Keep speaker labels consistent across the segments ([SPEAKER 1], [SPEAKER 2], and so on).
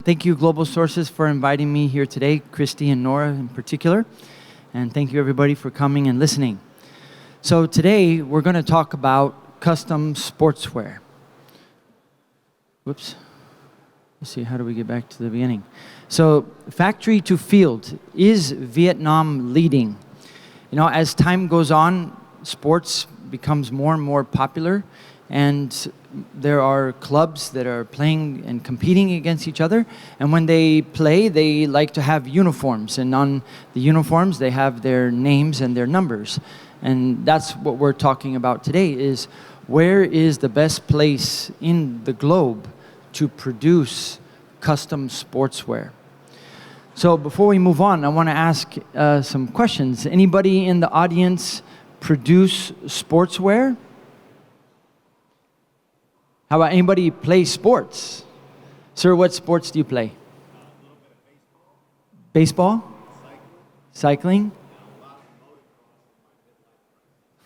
[SPEAKER 1] Thank you, Global Sources, for inviting me here today, Christy and Nora in particular. And thank you, everybody, for coming and listening. So today, we're going to talk about custom sportswear. Whoops. Let's see, how do we get back to the beginning? So, factory to field, is Vietnam leading? You know, as time goes on, sports becomes more and more popular, and there are clubs that are playing and competing against each other. And when they play, they like to have uniforms. And on the uniforms, they have their names and their numbers. And that's what we're talking about today, is where is the best place in the globe to produce custom sportswear? So before we move on, I want to ask some questions. Anybody in the audience produce sportswear? How about anybody play sports? Sir, what sports do you play?
[SPEAKER 2] A little bit of
[SPEAKER 1] Baseball? Cycling?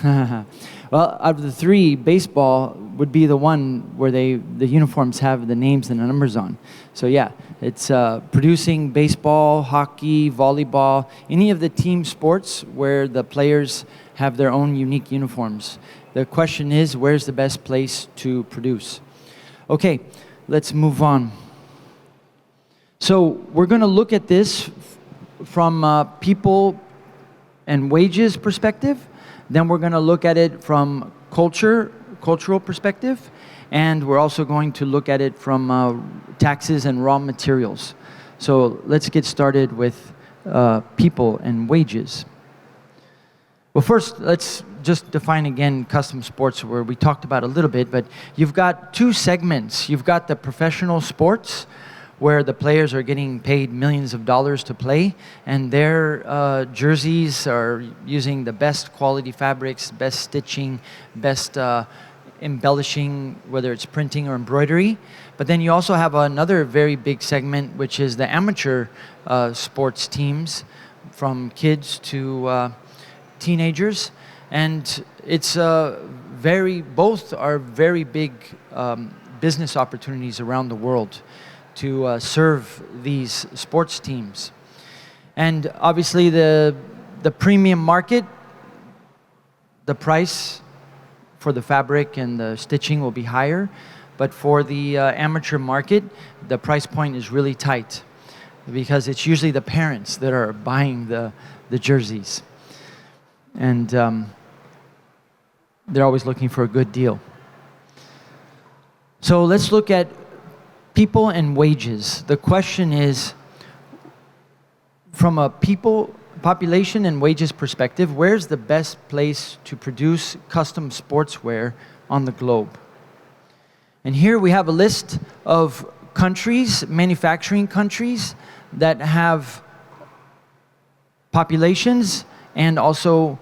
[SPEAKER 1] Well, out of the three, baseball would be the one where the uniforms have the names and the numbers on. So yeah, it's producing baseball, hockey, volleyball, any of the team sports where the players have their own unique uniforms. The question is, where's the best place to produce? Okay, let's move on. So we're going to look at this from people and wages perspective. Then we're going to look at it from cultural perspective. And we're also going to look at it from taxes and raw materials. So let's get started with people and wages. Well, first, let's just define again custom sportswear. We talked about a little bit, but you've got two segments. You've got the professional sports, where the players are getting paid millions of dollars to play, and their jerseys are using the best quality fabrics, best stitching, best embellishing, whether it's printing or embroidery. But then you also have another very big segment, which is the amateur sports teams, from kids to teenagers, and it's both are very big business opportunities around the world to serve these sports teams. And obviously the premium market, the price for the fabric and the stitching will be higher, but for the amateur market, the price point is really tight because it's usually the parents that are buying the jerseys. And they're always looking for a good deal. So let's look at people and wages. The question is, from a population and wages perspective, where's the best place to produce custom sportswear on the globe? And here we have a list of countries, manufacturing countries, that have populations and also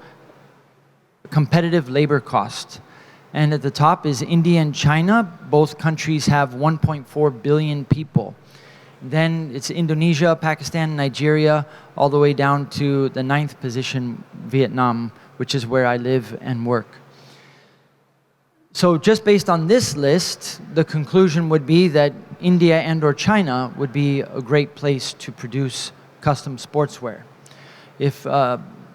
[SPEAKER 1] competitive labor cost. And at the top is India and China. Both countries have 1.4 billion people. Then it's Indonesia, Pakistan, Nigeria, all the way down to the 9th position, Vietnam, which is where I live and work. So just based on this list, the conclusion would be that India and or China would be a great place to produce custom sportswear.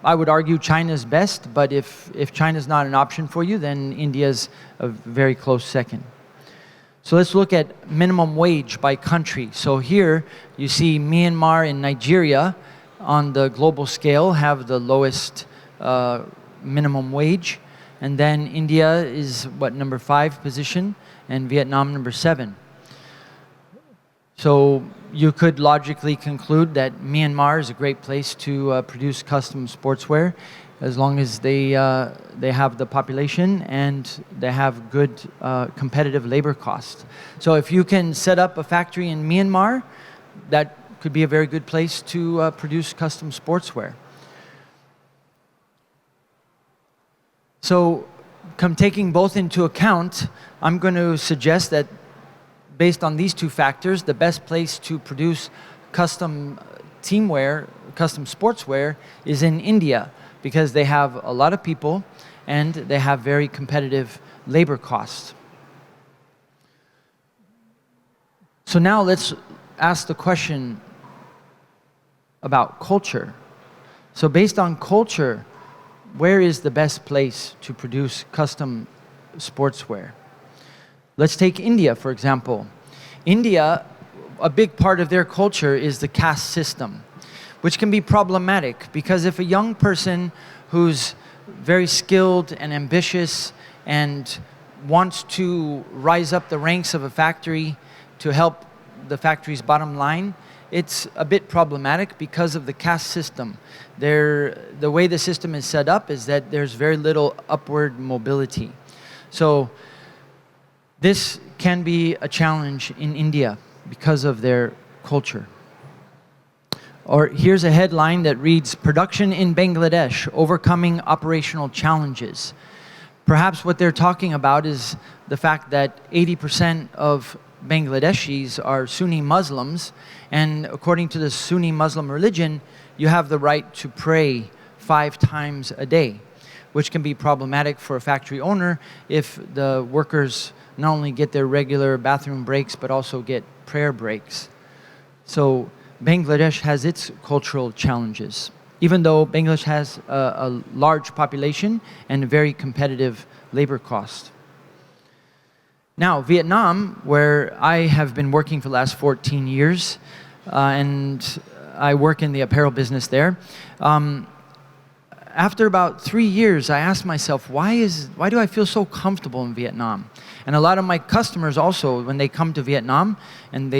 [SPEAKER 1] I would argue China's best, but if China's not an option for you, then India's a very close second. So let's look at minimum wage by country. So here you see Myanmar and Nigeria on the global scale have the lowest minimum wage. And then India is number 5 position, and Vietnam number 7. So you could logically conclude that Myanmar is a great place to produce custom sportswear, as long as they have the population and they have good competitive labor costs. So if you can set up a factory in Myanmar, that could be a very good place to produce custom sportswear. So taking both into account, I'm going to suggest that based on these two factors, the best place to produce custom teamwear, custom sportswear is in India, because they have a lot of people and they have very competitive labor costs. So now let's ask the question about culture. So based on culture, where is the best place to produce custom sportswear? Let's take India, for example. India, a big part of their culture is the caste system, which can be problematic because if a young person who's very skilled and ambitious and wants to rise up the ranks of a factory to help the factory's bottom line, it's a bit problematic because of the caste system. The way the system is set up is that there's very little upward mobility. So this can be a challenge in India because of their culture. Or here's a headline that reads, "Production in Bangladesh, Overcoming Operational Challenges." Perhaps what they're talking about is the fact that 80% of Bangladeshis are Sunni Muslims, and according to the Sunni Muslim religion, you have the right to pray 5 times a day, which can be problematic for a factory owner if the workers not only get their regular bathroom breaks, but also get prayer breaks. So Bangladesh has its cultural challenges, even though Bangladesh has a large population and a very competitive labor cost. Now, Vietnam, where I have been working for the last 14 years, and I work in the apparel business there. After about 3 years, I asked myself, why do I feel so comfortable in Vietnam? And a lot of my customers also, when they come to Vietnam, and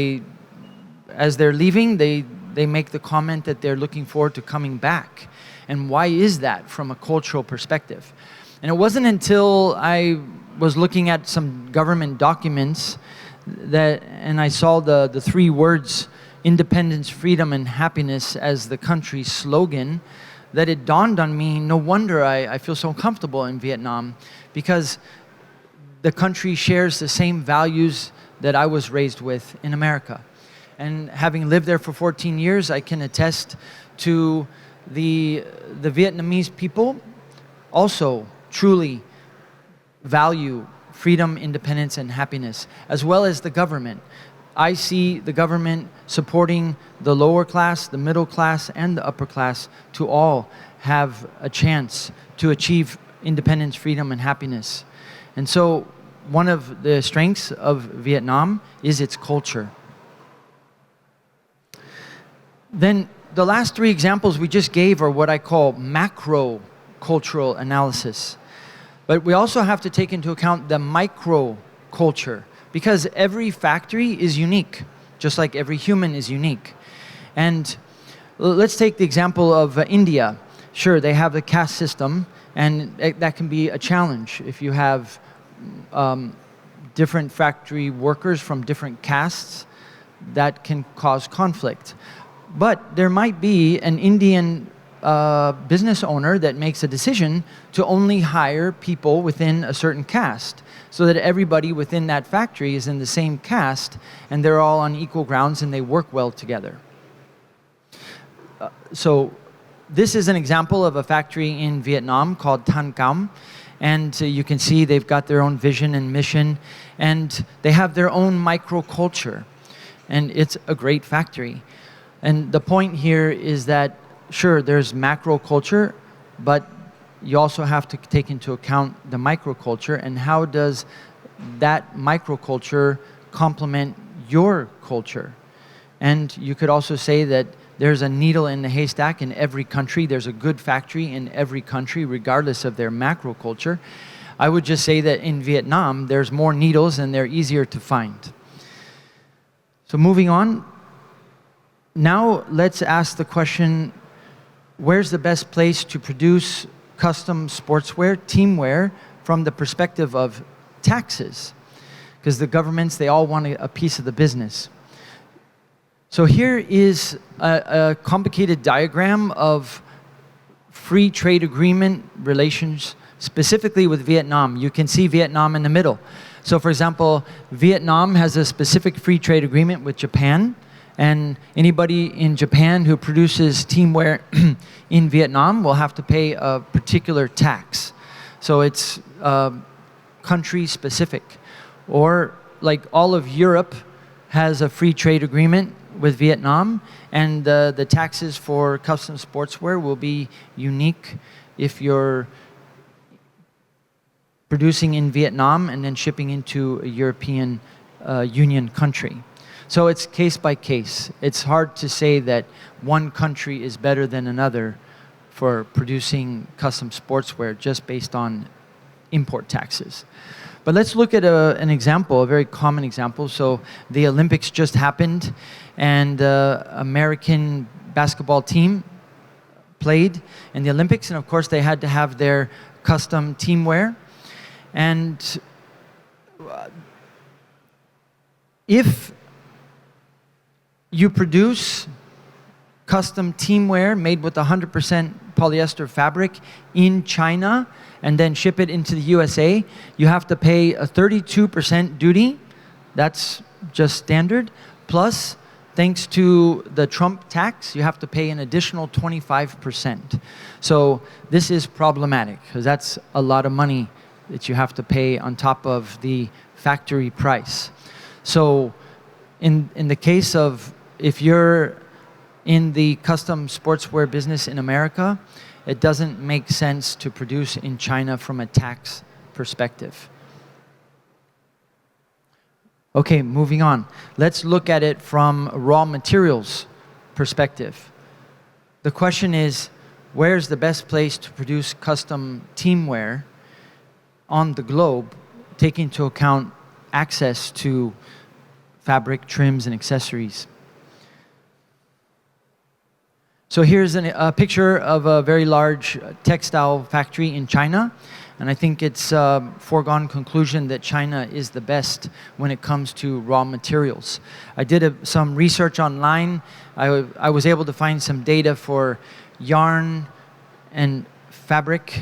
[SPEAKER 1] as they're leaving, they make the comment that they're looking forward to coming back. And why is that from a cultural perspective? And it wasn't until I was looking at some government documents and I saw the 3 words, independence, freedom, and happiness as the country's slogan, that it dawned on me, no wonder I feel so comfortable in Vietnam, because the country shares the same values that I was raised with in America. And having lived there for 14 years, I can attest to the Vietnamese people also truly value freedom, independence, and happiness, as well as the government. I see the government supporting the lower class, the middle class, and the upper class to all have a chance to achieve independence, freedom, and happiness. And so one of the strengths of Vietnam is its culture. Then the last 3 examples we just gave are what I call macro cultural analysis. But we also have to take into account the micro culture, because every factory is unique, just like every human is unique. And let's take the example of India. Sure, they have the caste system, and that can be a challenge if you have different factory workers from different castes. That can cause conflict. But there might be an Indian business owner that makes a decision to only hire people within a certain caste, so that everybody within that factory is in the same caste and they're all on equal grounds and they work well together. So this is an example of a factory in Vietnam called Tan Cam, and you can see they've got their own vision and mission, and they have their own microculture, and it's a great factory. And the point here is that sure, there's macro culture, but you also have to take into account the microculture, and how does that microculture complement your culture? And you could also say that there's a needle in the haystack in every country. There's a good factory in every country, regardless of their macro culture. I would just say that in Vietnam, there's more needles and they're easier to find. So moving on, now let's ask the question, where's the best place to produce custom sportswear, teamwear, from the perspective of taxes? Because the governments, they all want a piece of the business. So here is a complicated diagram of free trade agreement relations, specifically with Vietnam. You can see Vietnam in the middle. So for example, Vietnam has a specific free trade agreement with Japan, and anybody in Japan who produces teamwear in Vietnam will have to pay a particular tax. So it's country specific. Or like all of Europe has a free trade agreement with Vietnam, and the taxes for custom sportswear will be unique if you're producing in Vietnam and then shipping into a European Union country. So it's case by case. It's hard to say that one country is better than another for producing custom sportswear just based on import taxes. But let's look at an example, a very common example. So the Olympics just happened, and American basketball team played in the Olympics, and of course they had to have their custom team wear. And if you produce custom team wear made with 100% polyester fabric in China and then ship it into the USA, you have to pay a 32% duty. That's just standard. Plus, thanks to the Trump tax, you have to pay an additional 25%. So this is problematic because that's a lot of money that you have to pay on top of the factory price. So in the case of if you're in the custom sportswear business in America, it doesn't make sense to produce in China from a tax perspective. Okay, moving on. Let's look at it from a raw materials perspective. The question is, where's the best place to produce custom teamwear on the globe, taking into account access to fabric, trims, and accessories? So here's a picture of a very large textile factory in China. And I think it's a foregone conclusion that China is the best when it comes to raw materials. I did some research online. I was able to find some data for yarn and fabric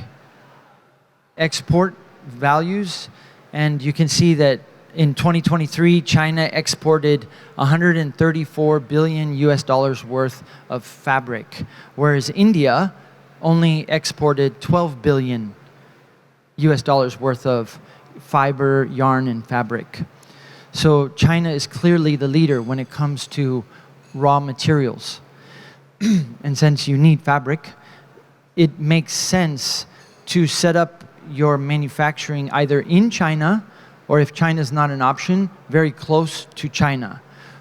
[SPEAKER 1] export values. And you can see that in 2023, China exported 134 billion US dollars worth of fabric, whereas India only exported 12 billion US dollars worth of fiber, yarn, and fabric. So China is clearly the leader when it comes to raw materials. And since you need fabric, it makes sense to set up your manufacturing either in China, or if China is not an option, very close to China,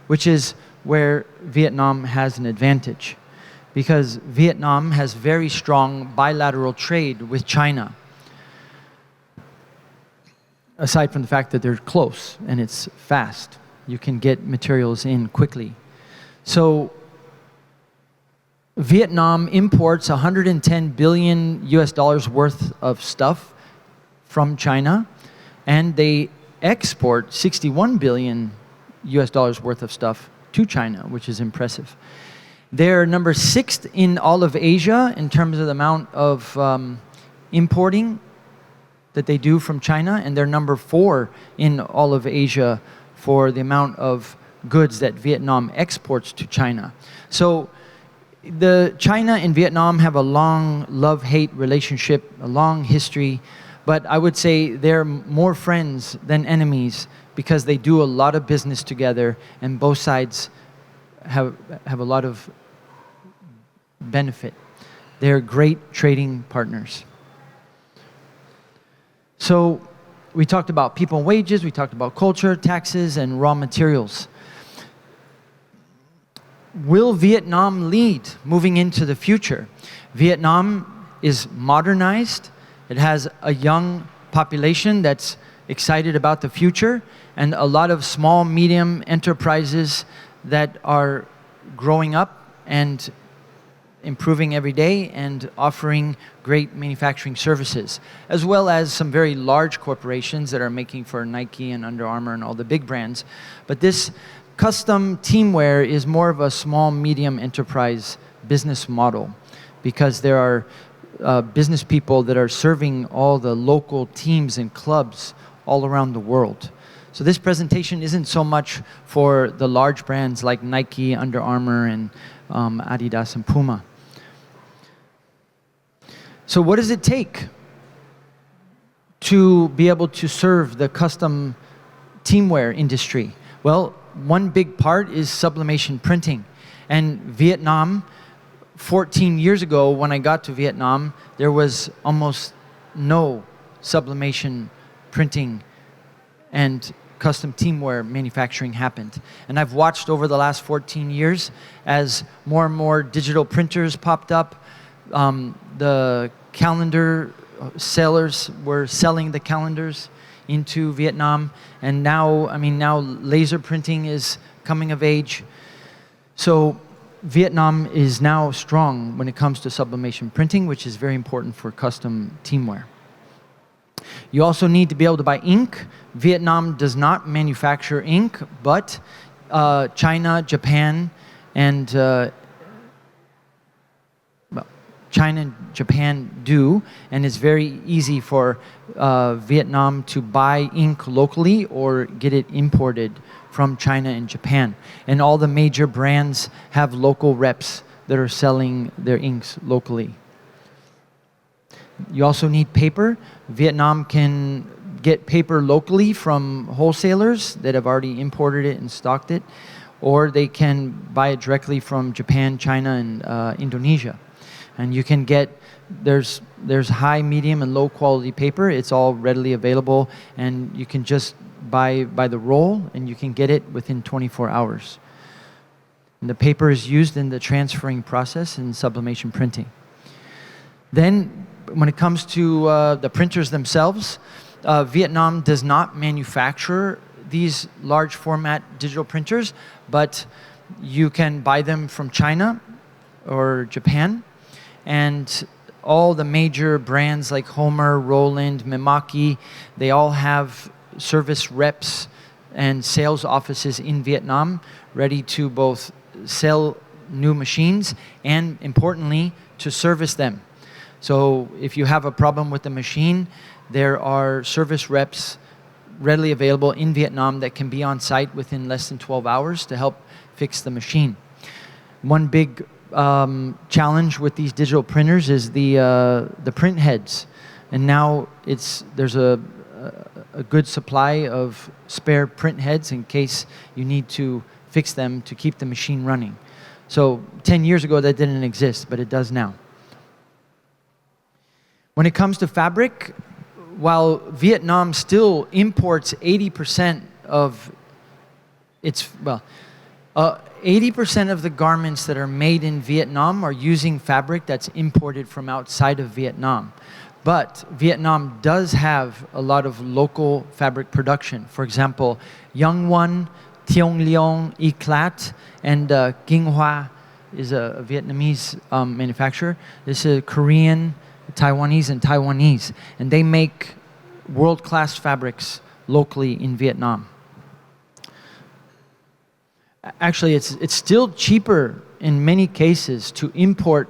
[SPEAKER 1] which is where Vietnam has an advantage. Because Vietnam has very strong bilateral trade with China, aside from the fact that they're close and it's fast. You can get materials in quickly. So Vietnam imports 110 billion US dollars worth of stuff from China, and they export 61 billion US dollars worth of stuff to China, which is impressive. They're number 6 in all of Asia in terms of the amount of importing that they do from China, and they're number 4 in all of Asia for the amount of goods that Vietnam exports to China. So China and Vietnam have a long love-hate relationship, a long history, but I would say they're more friends than enemies because they do a lot of business together and both sides have a lot of benefit. They're great trading partners. So we talked about people and wages, we talked about culture, taxes, and raw materials. Will Vietnam lead moving into the future? Vietnam is modernized. It has a young population that's excited about the future, and a lot of small, medium enterprises that are growing up and improving every day and offering great manufacturing services, as well as some very large corporations that are making for Nike and Under Armour and all the big brands. But this custom teamwear is more of a small, medium enterprise business model because there are business people that are serving all the local teams and clubs all around the world. So this presentation isn't so much for the large brands like Nike, Under Armour, and Adidas and Puma. So what does it take to be able to serve the custom teamwear industry? Well, one big part is sublimation printing. And Vietnam, 14 years ago when I got to Vietnam, there was almost no sublimation printing and custom teamwear manufacturing happened. And I've watched over the last 14 years as more and more digital printers popped up. The calendar sellers were selling the calendars into Vietnam. And now, now laser printing is coming of age. So Vietnam is now strong when it comes to sublimation printing, which is very important for custom teamwear. You also need to be able to buy ink. Vietnam does not manufacture ink, but China, Japan, and China and Japan do, and it's very easy for Vietnam to buy ink locally or get it imported from China and Japan. And all the major brands have local reps that are selling their inks locally. You also need paper. Vietnam can get paper locally from wholesalers that have already imported it and stocked it, or they can buy it directly from Japan, China, and Indonesia. And you can get, there's high, medium, and low quality paper. It's all readily available, and you can just buy by the roll, and you can get it within 24 hours. And the paper is used in the transferring process in sublimation printing. Then, when it comes to the printers themselves, Vietnam does not manufacture these large format digital printers, but you can buy them from China or Japan. And all the major brands like Homer, Roland, Mimaki, they all have service reps and sales offices in Vietnam ready to both sell new machines and, importantly, to service them. So if you have a problem with the machine, there are service reps readily available in Vietnam that can be on site within less than 12 hours to help fix the machine. One big challenge with these digital printers is the print heads, and now there's a good supply of spare print heads in case you need to fix them to keep the machine running. So 10 years ago that didn't exist, but it does now. When it comes to fabric, while Vietnam still imports 80% of its, 80% of the garments that are made in Vietnam are using fabric that's imported from outside of Vietnam. But Vietnam does have a lot of local fabric production. For example, Young One, Thiong Liong, Eclat, and Kinh Hoa is a Vietnamese manufacturer. This is Korean, Taiwanese, and Taiwanese. And they make world-class fabrics locally in Vietnam. Actually, it's still cheaper in many cases to import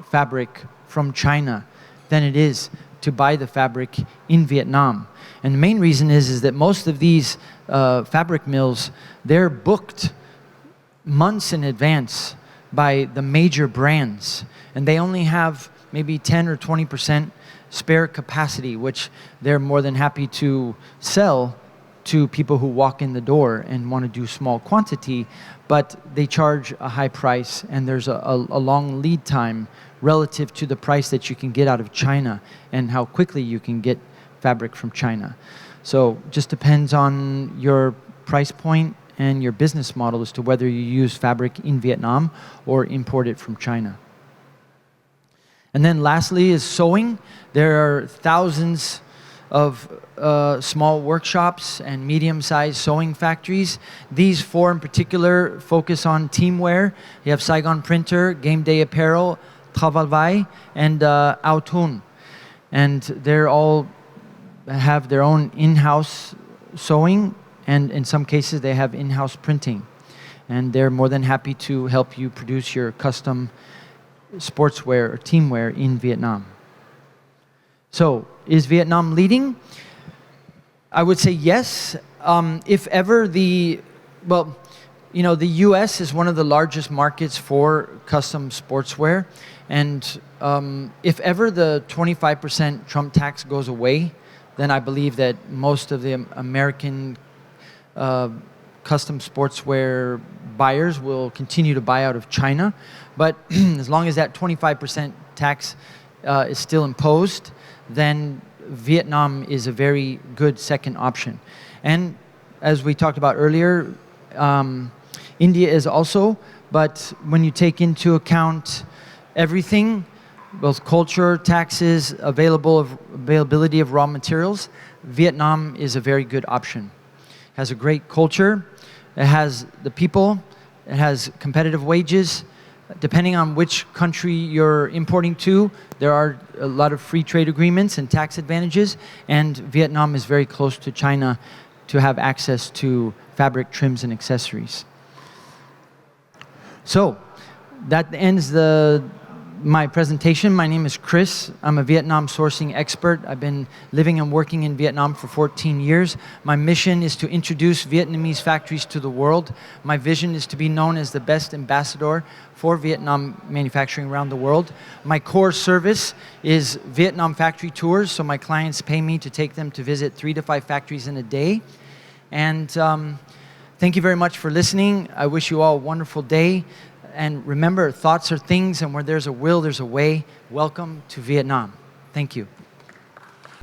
[SPEAKER 1] fabric from China than it is to buy the fabric in Vietnam. And the main reason is that most of these fabric mills, they're booked months in advance by the major brands. And they only have maybe 10 or 20% spare capacity, which they're more than happy to sell to people who walk in the door and want to do small quantity, but they charge a high price, and there's a long lead time relative to the price that you can get out of China and how quickly you can get fabric from China. So just depends on your price point and your business model as to whether you use fabric in Vietnam or import it from China. And then lastly is sewing. There are thousands of small workshops and medium-sized sewing factories. These four in particular focus on teamwear. You have Saigon Printer, Game Day Apparel, Travail Vai, and Ao Thun. And they're all have their own in-house sewing, and in some cases they have in-house printing. And they're more than happy to help you produce your custom sportswear or teamwear in Vietnam. So, is Vietnam leading? I would say yes. If ever the US is one of the largest markets for custom sportswear, and if ever the 25% Trump tax goes away, then I believe that most of the American custom sportswear buyers will continue to buy out of China. But as long as that 25% tax is still imposed, then Vietnam is a very good second option. And as we talked about earlier, India is also, but when you take into account everything, both culture, taxes, availability of raw materials, Vietnam is a very good option. It has a great culture, it has the people, it has competitive wages. Depending on which country you're importing to, there are a lot of free trade agreements and tax advantages, and Vietnam is very close to China to have access to fabric trims and accessories. So that ends my presentation. My name is Chris. I'm a Vietnam sourcing expert. I've been living and working in Vietnam for 14 years. My mission is to introduce Vietnamese factories to the world. My vision is to be known as the best ambassador for Vietnam manufacturing around the world. My core service is Vietnam factory tours, so my clients pay me to take them to visit 3 to 5 factories in a day. And thank you very much for listening. I wish you all a wonderful day. And remember, thoughts are things, and where there's a will, there's a way. Welcome to Vietnam. Thank you.